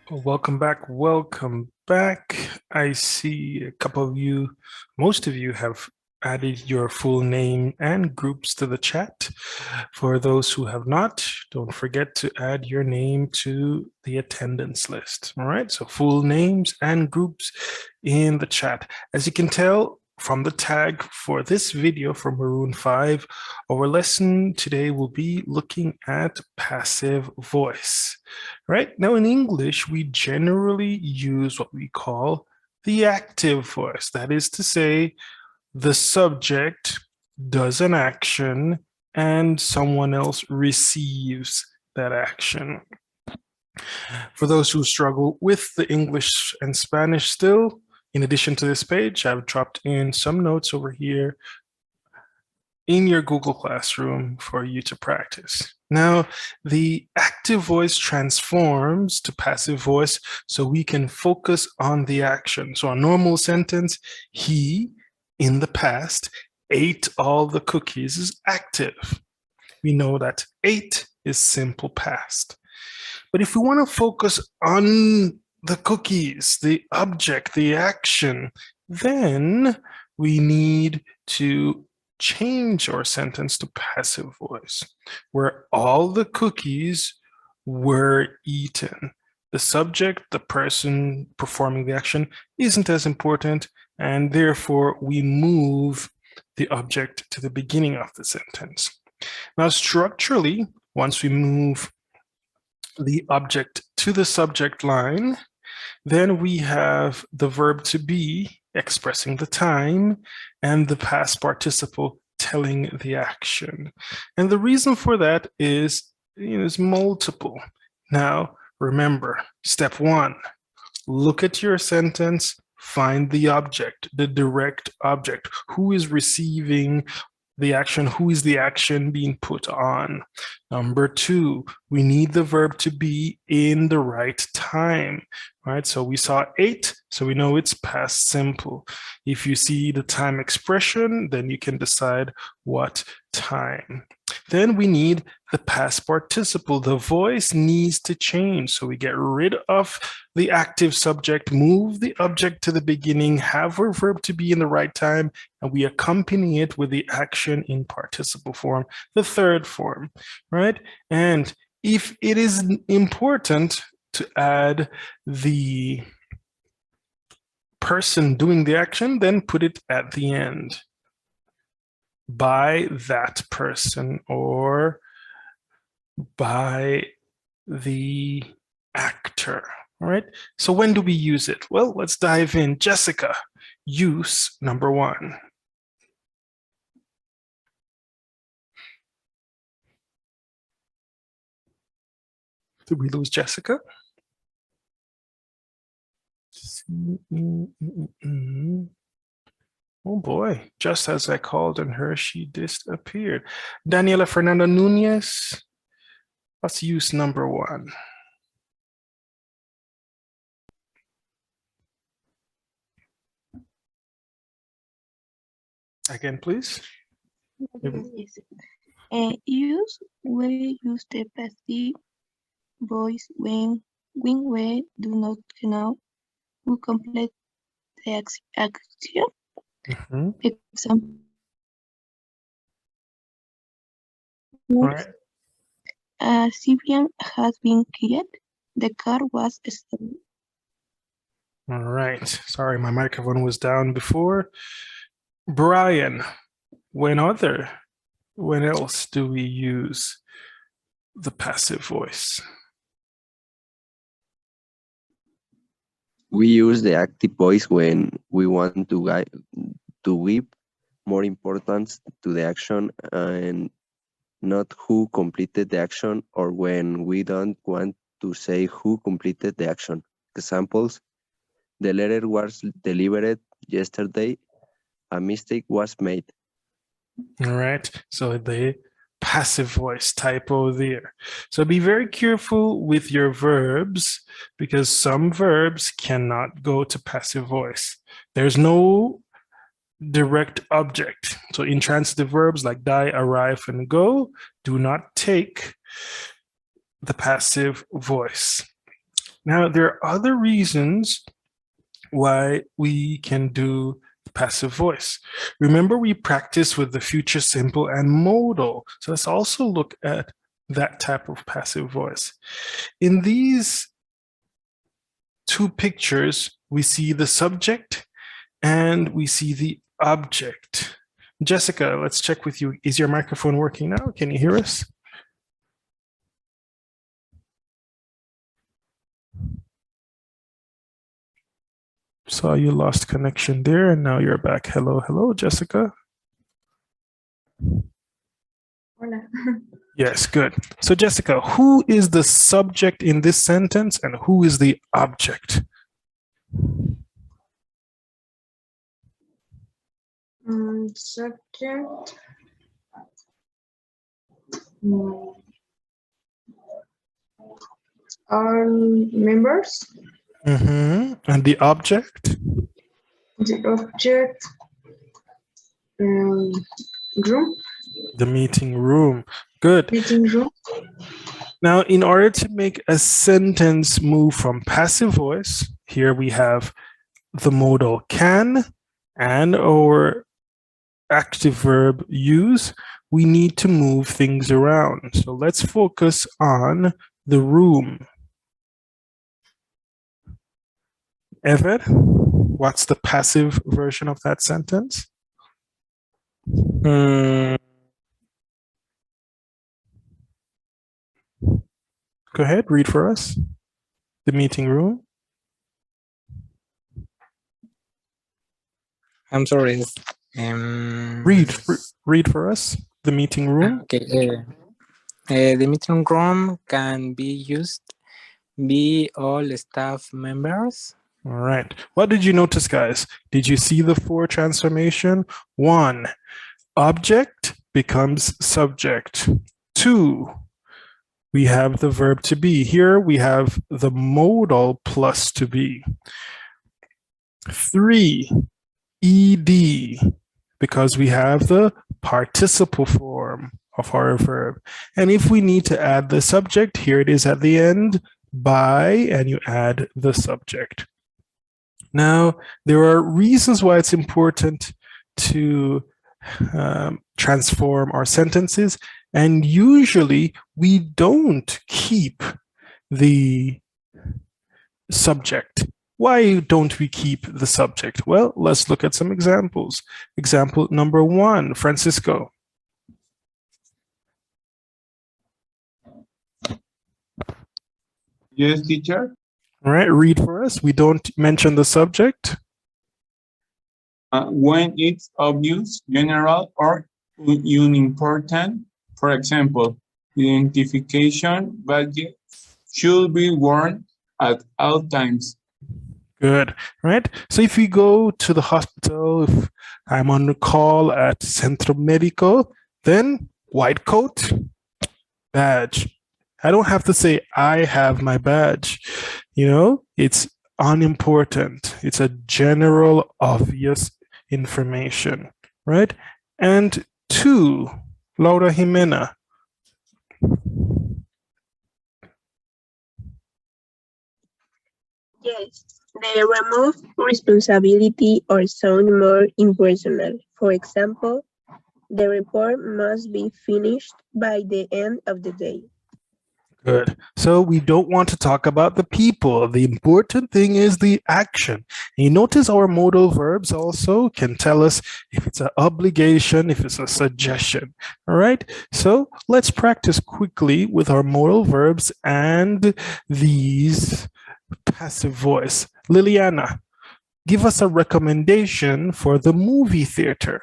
Well, welcome back. Welcome back. I see a couple of you, most of you have added your full name and groups to the chat. For those who have not, don't forget to add your name to the attendance list. All right, so full names and groups in the chat. As you can tell from the tag for this video from Maroon 5, our lesson today will be looking at passive voice. Right now in English, we generally use what we call the active voice. That is to say, the subject does an action and someone else receives that action. For those who struggle with the English and Spanish still, in addition to this page, I've dropped in some notes over here in your Google Classroom for you to practice. Now, the active voice transforms to passive voice so we can focus on the action. So a normal sentence, he, in the past, ate all the cookies is active. We know that ate is simple past. But if we want to focus on the cookies, the object, the action, then we need to change our sentence to passive voice, where all the cookies were eaten. The subject, the person performing the action, isn't as important, and therefore we move the object to the beginning of the sentence. Now, structurally, once we move the object to the subject line, then we have the verb to be expressing the time and the past participle telling the action. And the reason for that is multiple. Now, remember, step one, look at your sentence, find the object, the direct object. Who is receiving the action? Who is the action being put on? Number two, we need the verb to be in the right time, right? So we saw ate, so we know it's past simple. If you see the time expression, then you can decide what time. Then we need the past participle. The voice needs to change. So we get rid of the active subject, move the object to the beginning, have our verb to be in the right time, and we accompany it with the action in participle form, the third form, right? And if it is important to add the person doing the action, then put it at the end. By that person or by the actor. All right. So when do we use it? Well, let's dive in. Jessica, use number one. Did we lose Jessica? Oh boy, just as I called on her, she disappeared. Daniela Fernanda Nunez, let's use number one. Again, please. We use the passive voice when we do not know who complete the action. Example. Right. Cyprian has been killed. The car was stolen. All right. Sorry, my microphone was down before. Brian, when else do we use the passive voice? We use the active voice when we want to give more importance to the action and not who completed the action, or when we don't want to say who completed the action. Examples: the letter was delivered yesterday. A mistake was made. All right, so the passive voice typo there. So be very careful with your verbs, because some verbs cannot go to passive voice. There's no direct object. So intransitive verbs like die, arrive, and go do not take the passive voice. Now, there are other reasons why we can do passive voice. Remember, we practice with the future simple and modal. So let's also look at that type of passive voice. In these two pictures, we see the subject and we see the object. Jessica, let's check with you. Is your microphone working now? Can you hear us? Saw you lost connection there and now you're back. Hello, hello, Jessica. Hola. Yes, good. So Jessica, who is the subject in this sentence and who is the object? Subject. Are members. And the object? The object. Room. The meeting room. Good. Meeting room. Now, in order to make a sentence move from passive voice, here we have the modal can and or active verb use. We need to move things around. So let's focus on the room. Ever, what's the passive version of that sentence? Go ahead, read for us. The meeting room. I'm sorry. Read for us. The meeting room. Okay. The meeting room can be used by all staff members. All right. What did you notice, guys? Did you see the 4 transformation? 1, object becomes subject. 2, we have the verb to be. Here we have the modal plus to be. 3, ed, because we have the participle form of our verb. And if we need to add the subject, here it is at the end, by, and you add the subject. Now, there are reasons why it's important to transform our sentences, and usually we don't keep the subject. Why don't we keep the subject? Well, let's look at some examples. Example number 1, Francisco. Yes, teacher. All right, read for us. We don't mention the subject. When it's obvious, general, or unimportant, for example, identification badges should be worn at all times. Good, right? So if we go to the hospital, if I'm on the call at Centro Médico, then white coat, badge. I don't have to say I have my badge. You know, it's unimportant. It's a general, obvious information, right? And 2, Laura Jimena. Yes, they remove responsibility or sound more impersonal. For example, the report must be finished by the end of the day. Good. So we don't want to talk about the people. The important thing is the action. And you notice our modal verbs also can tell us if it's an obligation, if it's a suggestion. All right. So let's practice quickly with our modal verbs and these passive voice. Liliana, give us a recommendation for the movie theater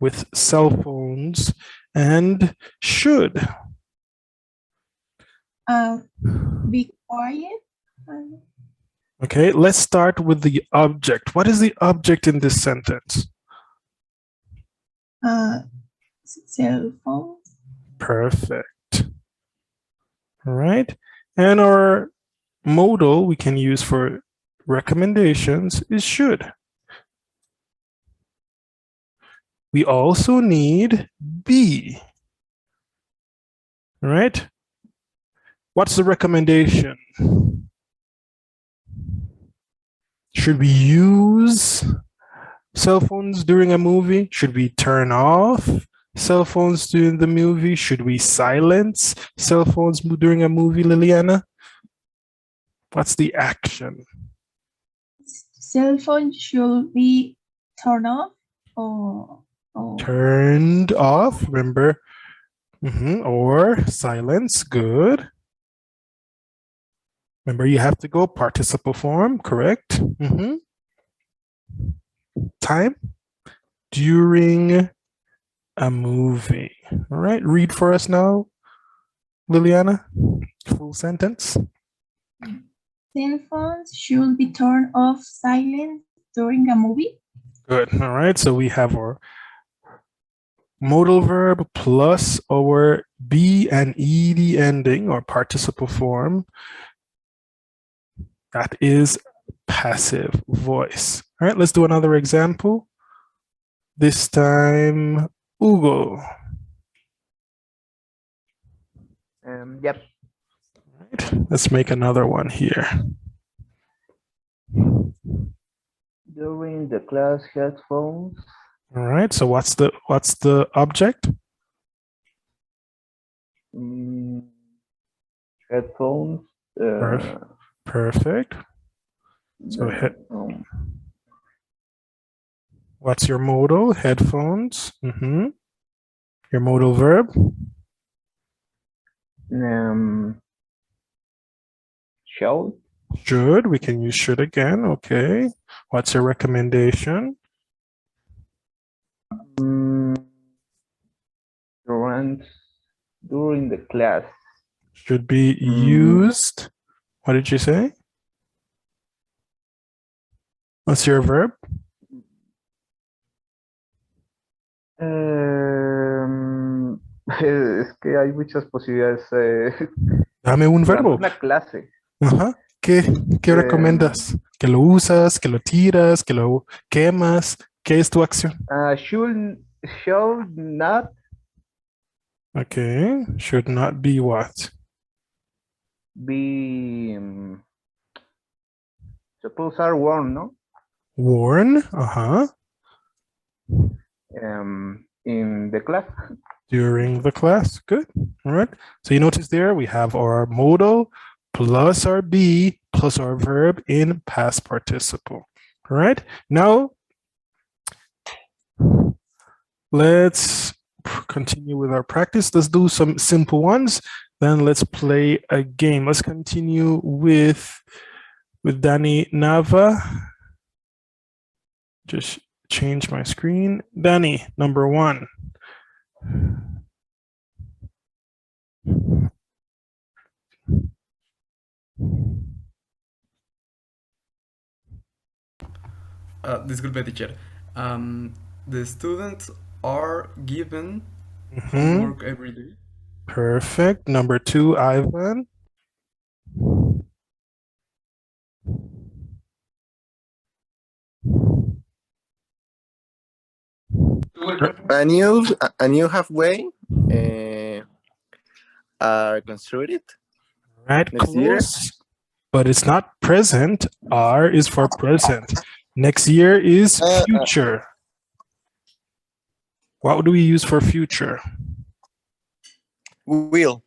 with cell phones and should. Be quiet. Okay, let's start with the object. What is the object in this sentence? Cell phone. Perfect. All right. And our modal we can use for recommendations is should. We also need be. All right. What's the recommendation? Should we use cell phones during a movie? Should we turn off cell phones during the movie? Should we silence cell phones during a movie, Liliana? What's the action? Cell phone should be turned off or Turned off, remember? Or silence, good. Remember, you have to go participle form, correct? Time during a movie. All right, read for us now, Liliana. Full sentence. cell phones should be turned off silent during a movie. Good. All right, so we have our modal verb plus our be and ed ending or participle form. That is passive voice. All right, let's do another example. This time, Hugo. Yep. All right, let's make another one here. During the class headphones. All right, so what's the object? Headphones. Perfect. So what's your modal? Headphones. Your modal verb? Should. Should. We can use should again. Okay. What's your recommendation? During the class. Should be used. What did you say? What's your verb? Es que hay muchas posibilidades. Dame un Durante verbo. una clase. Ajá. ¿Qué recomiendas? ¿Que lo usas? ¿Que lo tiras? ¿Que lo quemas? ¿Qué es tu acción? Should not. Okay. Should not be what? Be. Se puede usar worn, ¿no? Worn. In the class. During the class. Good. All right. So you notice there we have our modal plus our be plus our verb in past participle. All right. Now let's continue with our practice. Let's do some simple ones. Then let's play a game. Let's continue with Danny Nava. Just change my screen. Danny, number 1. Disculpe, teacher. The students are given homework every day. Perfect. Number 2, Ivan. A new halfway are constructed. Right, next close, year. But it's not present. R is for present. Next year is future. What do we use for future? Will.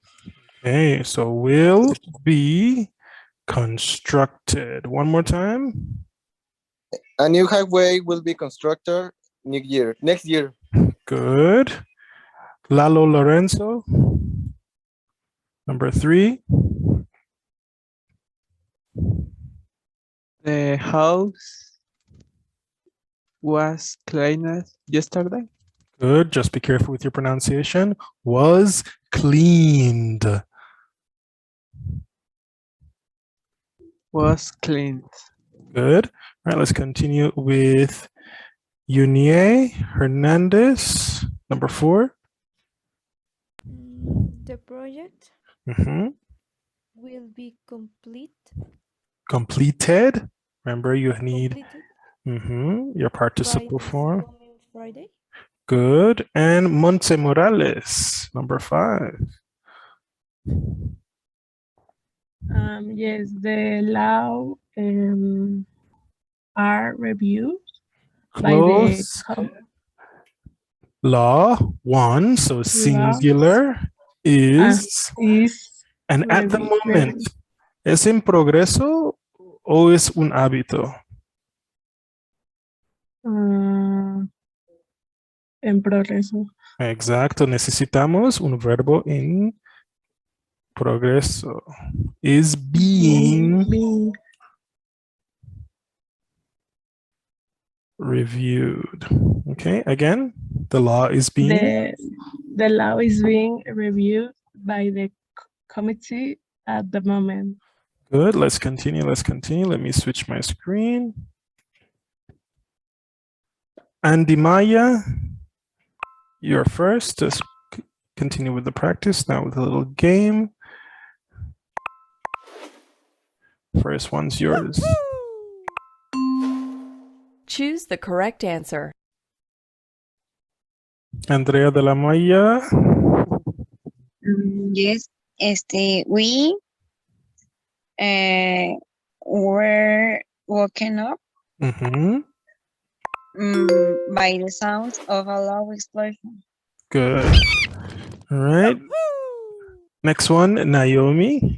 Okay, so will be constructed. One more time. A new highway will be constructed next year. Good. Lalo Lorenzo. Number 3. The house was cleaned yesterday. Good. Just be careful with your pronunciation. Was cleaned. Was cleaned. Good. All right, let's continue with Yunie Hernandez, number 4. The project will be completed. Remember, you need your participle form. Friday. Good. And Montse Morales, number 5. Yes, the law are reviewed by the Close. Law 1, so laws singular and is, is and at the moment, ¿es en progreso o es un hábito? en progreso. Exacto, necesitamos un verbo en progreso. Is being reviewed. Okay, again, the law is being. The law is being reviewed by the committee at the moment. Good, let's continue, let's continue. Let me switch my screen. Andy Maya, you're first. Just continue with the practice now with a little game. First one's yours. Choose the correct answer. Andrea de la Maya. Yes, we were woken up by the sounds of a loud explosion. Good. All right. Next one, Naomi.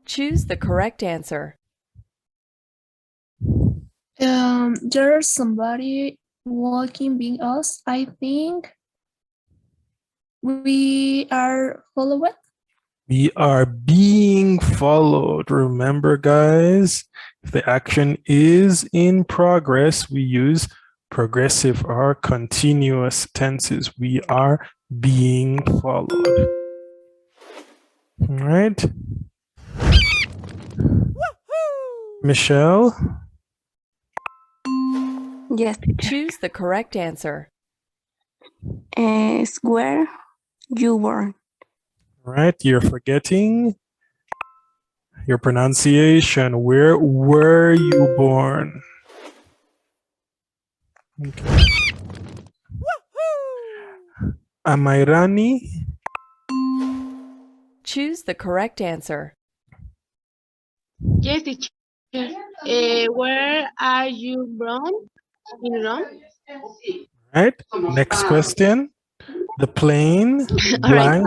Choose the correct answer. There's somebody walking being us. I think we are followed. We are being followed. Remember, guys, if the action is in progress, we use progressive or continuous tenses. We are being followed. All right. Michelle. Yes. Choose the correct answer. Where you were. All right, you're forgetting your pronunciation. Where were you born? Okay. Amairani. Choose the correct answer. Yes, teacher. Where are you born? In Rome? Right. Next question. The plane blank.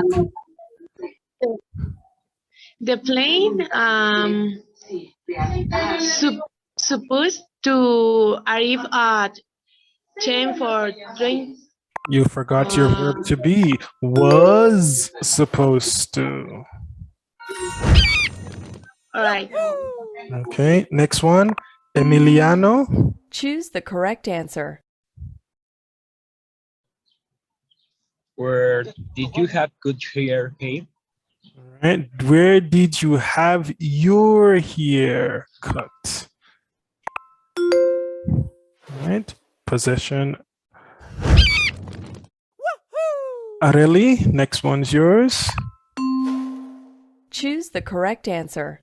The plane supposed to arrive at 10 for 20. You forgot your verb to be. Was supposed to. All right. Okay. Next one. Emiliano. Choose the correct answer. Where did you have good hair, hey? Right. Where did you have your hair cut? Right. Possession. Areli, next one's yours. Choose the correct answer.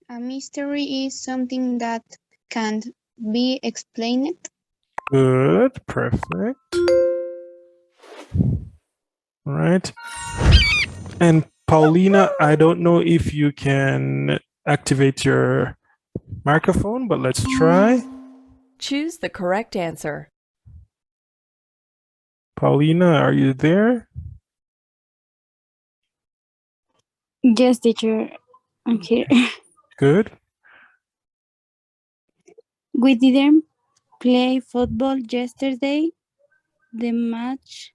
A mystery is something that can't be explained. Good, perfect. All right. And Paulina, I don't know if you can activate your microphone, but let's try. Choose the correct answer. Paulina, are you there? Yes, teacher. I'm here. Good. We didn't play football yesterday. The match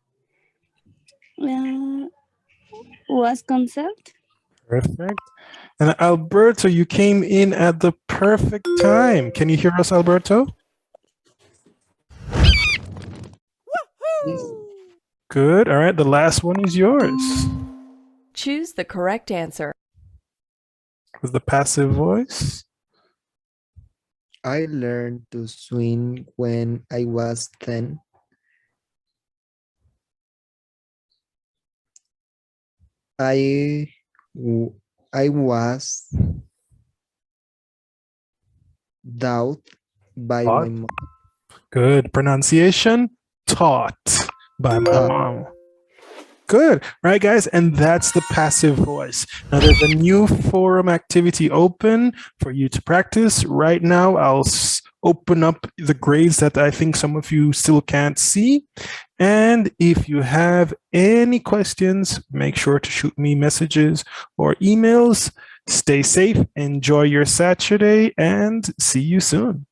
was canceled. Perfect. And Alberto, you came in at the perfect time. Can you hear us, Alberto? Yes. Good. All right. The last one is yours. Choose the correct answer. With the passive voice. I learned to swim when I was 10. I was taught by my mom. Good. Pronunciation, taught by my mom. Good. Right, guys. And that's the passive voice. Now there's a new forum activity open for you to practice. Right now, I'll open up the grades that I think some of you still can't see. And if you have any questions, make sure to shoot me messages or emails. Stay safe, enjoy your Saturday, and see you soon.